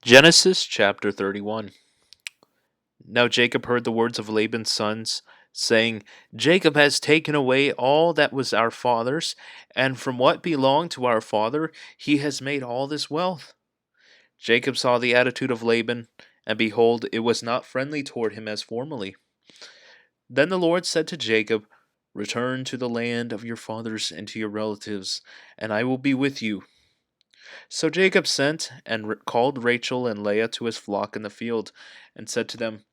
Genesis chapter 31. Now Jacob heard the words of Laban's sons, saying, Jacob has taken away all that was our father's, and from what belonged to our father he has made all this wealth. Jacob saw the attitude of Laban, and behold, it was not friendly toward him as formerly. Then the Lord said to Jacob, Return to the land of your fathers and to your relatives, and I will be with you. So Jacob sent and called Rachel and Leah to his flock in the field, and said to them,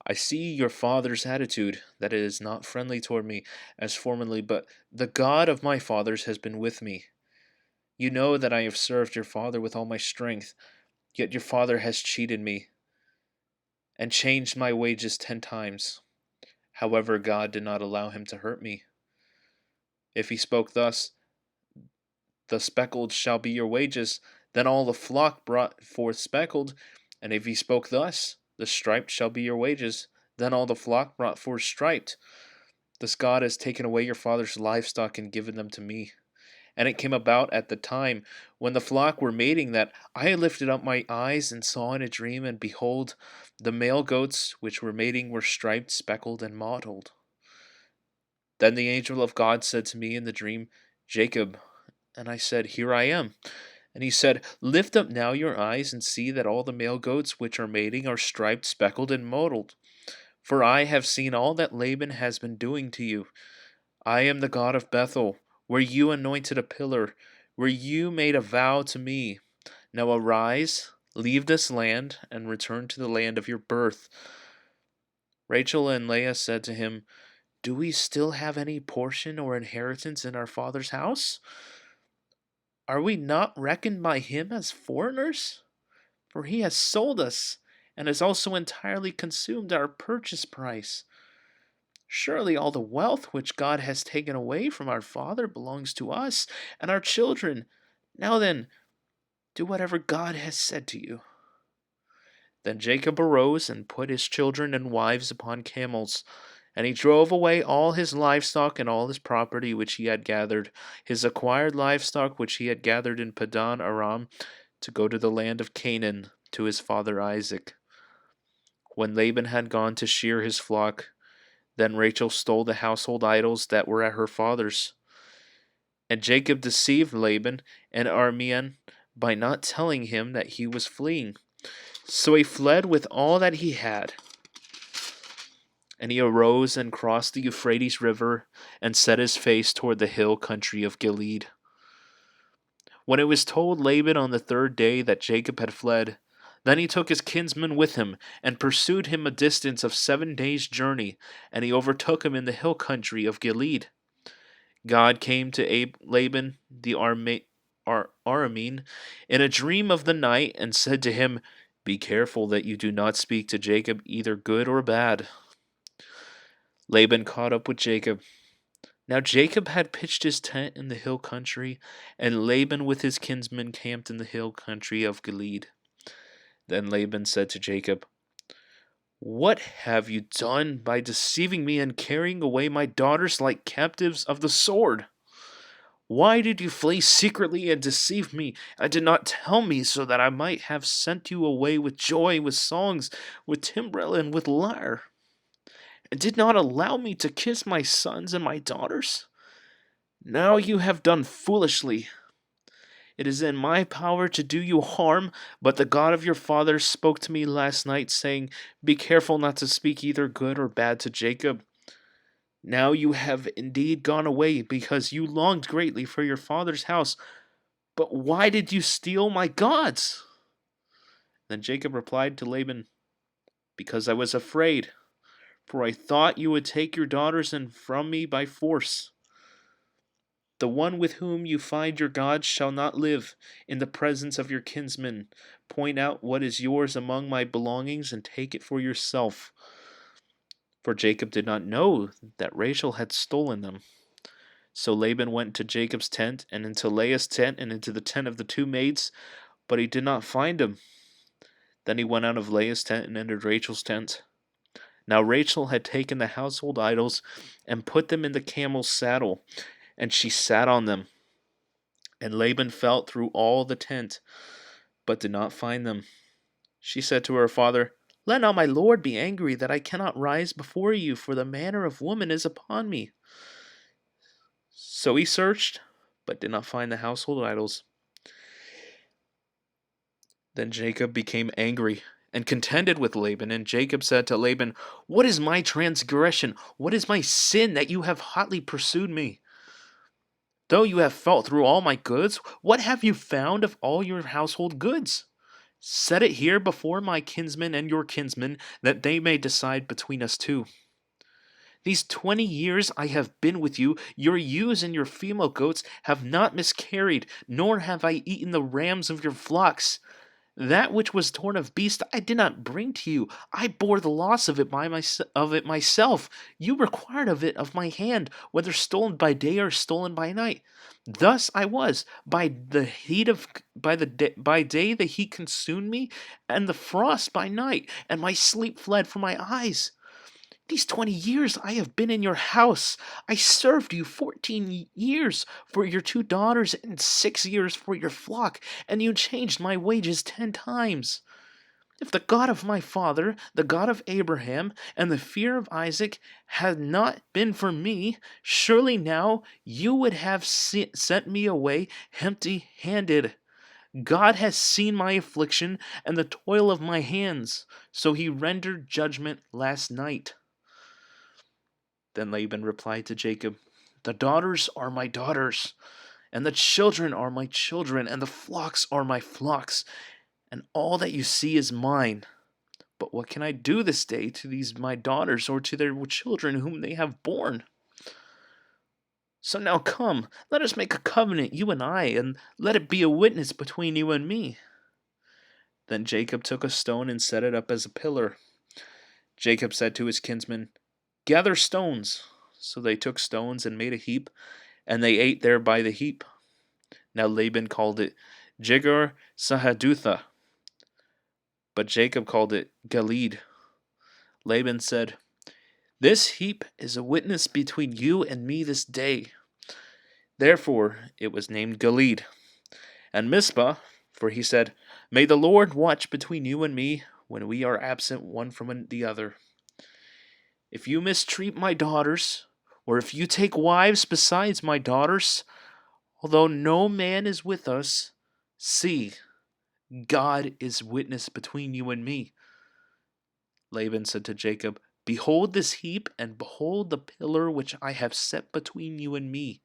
I see your father's attitude, that it is not friendly toward me as formerly, but the God of my fathers has been with me. You know that I have served your father with all my strength, yet your father has cheated me and changed my wages 10 times. However, God did not allow him to hurt me. If he spoke thus, the speckled shall be your wages, then all the flock brought forth speckled. And if he spoke thus, the striped shall be your wages, then all the flock brought forth striped. This God has taken away your father's livestock and given them to me. And it came about at the time when the flock were mating that I lifted up my eyes and saw in a dream, and behold, the male goats which were mating were striped, speckled, and mottled. Then the angel of God said to me in the dream, Jacob. And I said, Here I am. And he said, Lift up now your eyes and see that all the male goats which are mating are striped, speckled, and mottled. For I have seen all that Laban has been doing to you. I am the God of Bethel, where you anointed a pillar, where you made a vow to me. Now arise, leave this land, and return to the land of your birth. Rachel and Leah said to him, Do we still have any portion or inheritance in our father's house? Are we not reckoned by him as foreigners? For he has sold us, and has also entirely consumed our purchase price. Surely all the wealth which God has taken away from our father belongs to us and our children. Now then, do whatever God has said to you. Then Jacob arose and put his children and wives upon camels, and he drove away all his livestock and all his property which he had gathered, his acquired livestock which he had gathered in Padan Aram, to go to the land of Canaan to his father Isaac. When Laban had gone to shear his flock, then Rachel stole the household idols that were at her father's. And Jacob deceived Laban and Aramean by not telling him that he was fleeing. So he fled with all that he had. And he arose and crossed the Euphrates River and set his face toward the hill country of Gilead. When it was told Laban on the third day that Jacob had fled, then he took his kinsman with him and pursued him a distance of 7 days' journey, and he overtook him in the hill country of Gilead. God came to Laban the Aramean in a dream of the night and said to him, Be careful that you do not speak to Jacob either good or bad. Laban caught up with Jacob. Now Jacob had pitched his tent in the hill country, and Laban with his kinsmen camped in the hill country of Gilead. Then Laban said to Jacob, What have you done by deceiving me and carrying away my daughters like captives of the sword? Why did you flee secretly and deceive me, and did not tell me, so that I might have sent you away with joy, with songs, with timbrel, and with lyre? And did not allow me to kiss my sons and my daughters? Now you have done foolishly. It is in my power to do you harm, but the God of your fathers spoke to me last night, saying, Be careful not to speak either good or bad to Jacob. Now you have indeed gone away, because you longed greatly for your father's house. But why did you steal my gods? Then Jacob replied to Laban, Because I was afraid, for I thought you would take your daughters and from me by force. The one with whom you find your gods shall not live in the presence of your kinsmen. Point out what is yours among my belongings and take it for yourself. For Jacob did not know that Rachel had stolen them. So Laban went to Jacob's tent and into Leah's tent and into the tent of the 2 maids, but he did not find him. Then he went out of Leah's tent and entered Rachel's tent. Now Rachel had taken the household idols and put them in the camel's saddle, and she sat on them. And Laban felt through all the tent, but did not find them. She said to her father, "Let not my lord be angry that I cannot rise before you, for the manner of woman is upon me." So he searched, but did not find the household idols. Then Jacob became angry and contended with Laban, and Jacob said to Laban, "What is my transgression? What is my sin that you have hotly pursued me? Though you have felt through all my goods, what have you found of all your household goods? Set it here before my kinsmen and your kinsmen, that they may decide between us two. These 20 years I have been with you, your ewes and your female goats have not miscarried, nor have I eaten the rams of your flocks. That which was torn of beast I did not bring to you. I bore the loss of it myself. You required of it of my hand, whether stolen by day or stolen by night. Thus I was by day the heat consumed me, and the frost by night, and my sleep fled from my eyes. These 20 years I have been in your house. I served you 14 years for your 2 daughters and 6 years for your flock, and you changed my wages 10 times. If the God of my father, the God of Abraham, and the fear of Isaac had not been for me, surely now you would have sent me away empty handed. God has seen my affliction and the toil of my hands, so he rendered judgment last night." Then Laban replied to Jacob, "The daughters are my daughters, and the children are my children, and the flocks are my flocks, and all that you see is mine. But what can I do this day to these my daughters or to their children whom they have borne? So now come, let us make a covenant, you and I, and let it be a witness between you and me." Then Jacob took a stone and set it up as a pillar. Jacob said to his kinsmen, "Gather stones." So they took stones and made a heap, and they ate there by the heap. Now Laban called it Jegar Sahadutha, but Jacob called it Gilead. Laban said, "This heap is a witness between you and me this day." Therefore it was named Gilead. And Mizpah, for he said, "May the Lord watch between you and me when we are absent one from the other. If you mistreat my daughters, or if you take wives besides my daughters, although no man is with us, see, God is witness between you and me." Laban said to Jacob, "Behold this heap, and behold the pillar which I have set between you and me.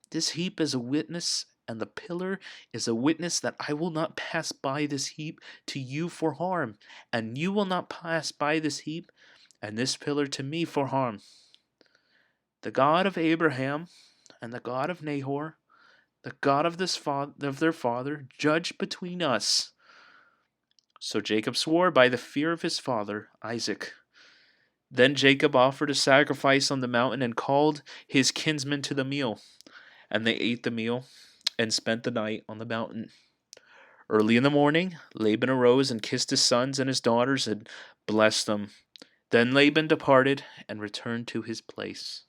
This heap is a witness, and the pillar is a witness that I will not pass by this heap to you for harm, and you will not pass by this heap and this pillar to me for harm. The God of Abraham and the God of Nahor, the God of their father, judge between us." So Jacob swore by the fear of his father Isaac. Then Jacob offered a sacrifice on the mountain and called his kinsmen to the meal. And they ate the meal and spent the night on the mountain. Early in the morning, Laban arose and kissed his sons and his daughters and blessed them. Then Laban departed and returned to his place.